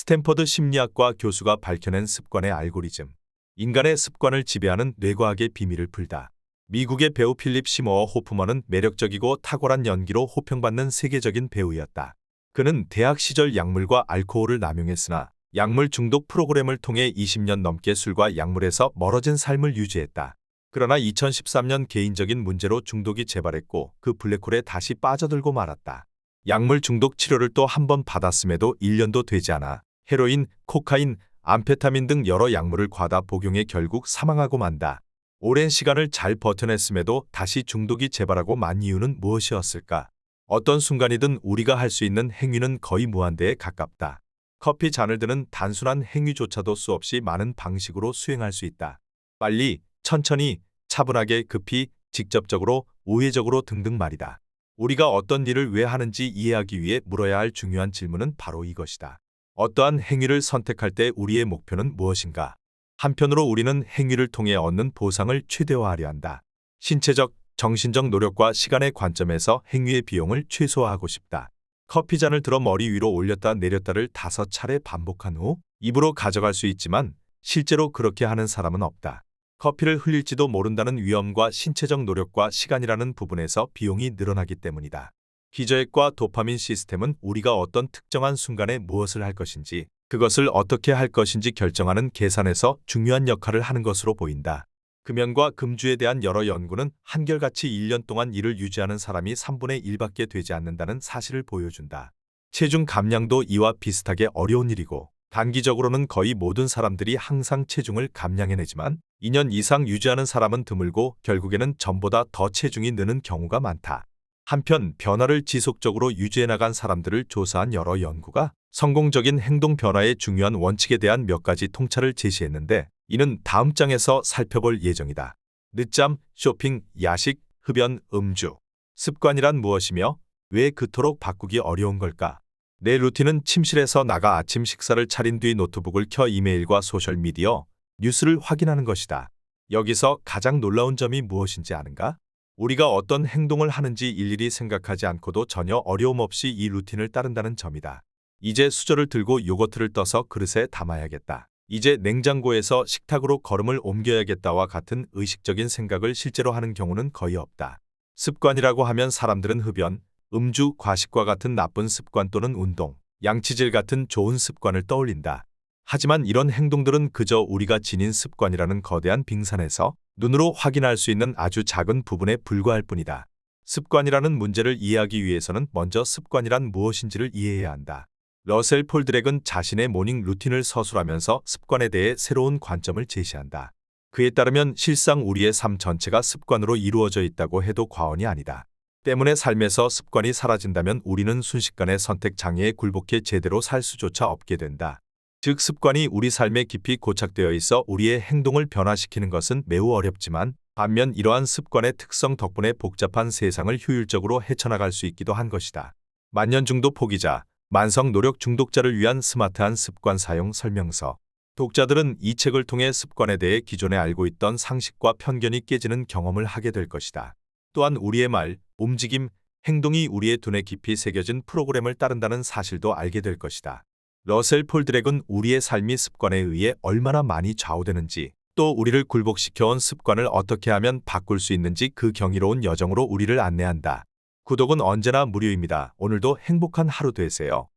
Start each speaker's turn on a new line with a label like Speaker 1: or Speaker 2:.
Speaker 1: 스탠퍼드 심리학과 교수가 밝혀낸 습관의 알고리즘. 인간의 습관을 지배하는 뇌과학의 비밀을 풀다. 미국의 배우 필립 시모어 호프먼은 매력적이고 탁월한 연기로 호평받는 세계적인 배우였다. 그는 대학 시절 약물과 알코올을 남용했으나 약물 중독 프로그램을 통해 20년 넘게 술과 약물에서 멀어진 삶을 유지했다. 그러나 2013년 개인적인 문제로 중독이 재발했고 그 블랙홀에 다시 빠져들고 말았다. 약물 중독 치료를 또 한 번 받았음에도 1년도 되지 않아 헤로인, 코카인, 암페타민 등 여러 약물을 과다 복용해 결국 사망하고 만다. 오랜 시간을 잘 버텨냈음에도 다시 중독이 재발하고 만 이유는 무엇이었을까? 어떤 순간이든 우리가 할 수 있는 행위는 거의 무한대에 가깝다. 커피 잔을 드는 단순한 행위조차도 수없이 많은 방식으로 수행할 수 있다. 빨리, 천천히, 차분하게, 급히, 직접적으로, 우회적으로 등등 말이다. 우리가 어떤 일을 왜 하는지 이해하기 위해 물어야 할 중요한 질문은 바로 이것이다. 어떠한 행위를 선택할 때 우리의 목표는 무엇인가? 한편으로 우리는 행위를 통해 얻는 보상을 최대화하려 한다. 신체적, 정신적 노력과 시간의 관점에서 행위의 비용을 최소화하고 싶다. 커피잔을 들어 머리 위로 올렸다 내렸다를 5차례 반복한 후 입으로 가져갈 수 있지만 실제로 그렇게 하는 사람은 없다. 커피를 흘릴지도 모른다는 위험과 신체적 노력과 시간이라는 부분에서 비용이 늘어나기 때문이다. 기저액과 도파민 시스템은 우리가 어떤 특정한 순간에 무엇을 할 것인지, 그것을 어떻게 할 것인지 결정하는 계산에서 중요한 역할을 하는 것으로 보인다. 금연과 금주에 대한 여러 연구는 한결같이 1년 동안 이를 유지하는 사람이 3분의 1밖에 되지 않는다는 사실을 보여준다. 체중 감량도 이와 비슷하게 어려운 일이고 단기적으로는 거의 모든 사람들이 항상 체중을 감량해내지만 2년 이상 유지하는 사람은 드물고 결국에는 전보다 더 체중이 느는 경우가 많다. 한편 변화를 지속적으로 유지해나간 사람들을 조사한 여러 연구가 성공적인 행동 변화의 중요한 원칙에 대한 몇 가지 통찰을 제시했는데 이는 다음 장에서 살펴볼 예정이다. 늦잠, 쇼핑, 야식, 흡연, 음주. 습관이란 무엇이며 왜 그토록 바꾸기 어려운 걸까? 내 루틴은 침실에서 나가 아침 식사를 차린 뒤 노트북을 켜 이메일과 소셜미디어, 뉴스를 확인하는 것이다. 여기서 가장 놀라운 점이 무엇인지 아는가? 우리가 어떤 행동을 하는지 일일이 생각하지 않고도 전혀 어려움 없이 이 루틴을 따른다는 점이다. 이제 수저를 들고 요거트를 떠서 그릇에 담아야겠다. 이제 냉장고에서 식탁으로 걸음을 옮겨야겠다와 같은 의식적인 생각을 실제로 하는 경우는 거의 없다. 습관이라고 하면 사람들은 흡연, 음주, 과식과 같은 나쁜 습관 또는 운동, 양치질 같은 좋은 습관을 떠올린다. 하지만 이런 행동들은 그저 우리가 지닌 습관이라는 거대한 빙산에서 눈으로 확인할 수 있는 아주 작은 부분에 불과할 뿐이다. 습관이라는 문제를 이해하기 위해서는 먼저 습관이란 무엇인지를 이해해야 한다. 러셀 폴드랙은 자신의 모닝 루틴을 서술하면서 습관에 대해 새로운 관점을 제시한다. 그에 따르면 실상 우리의 삶 전체가 습관으로 이루어져 있다고 해도 과언이 아니다. 때문에 삶에서 습관이 사라진다면 우리는 순식간에 선택 장애에 굴복해 제대로 살 수조차 없게 된다. 즉 습관이 우리 삶에 깊이 고착되어 있어 우리의 행동을 변화시키는 것은 매우 어렵지만 반면 이러한 습관의 특성 덕분에 복잡한 세상을 효율적으로 헤쳐나갈 수 있기도 한 것이다. 만년 중독 포기자, 만성 노력 중독자를 위한 스마트한 습관 사용 설명서. 독자들은 이 책을 통해 습관에 대해 기존에 알고 있던 상식과 편견이 깨지는 경험을 하게 될 것이다. 또한 우리의 말, 움직임, 행동이 우리의 두뇌 깊이 새겨진 프로그램을 따른다는 사실도 알게 될 것이다. 러셀 폴드랙은 우리의 삶이 습관에 의해 얼마나 많이 좌우되는지, 또 우리를 굴복시켜온 습관을 어떻게 하면 바꿀 수 있는지 그 경이로운 여정으로 우리를 안내한다. 구독은 언제나 무료입니다. 오늘도 행복한 하루 되세요.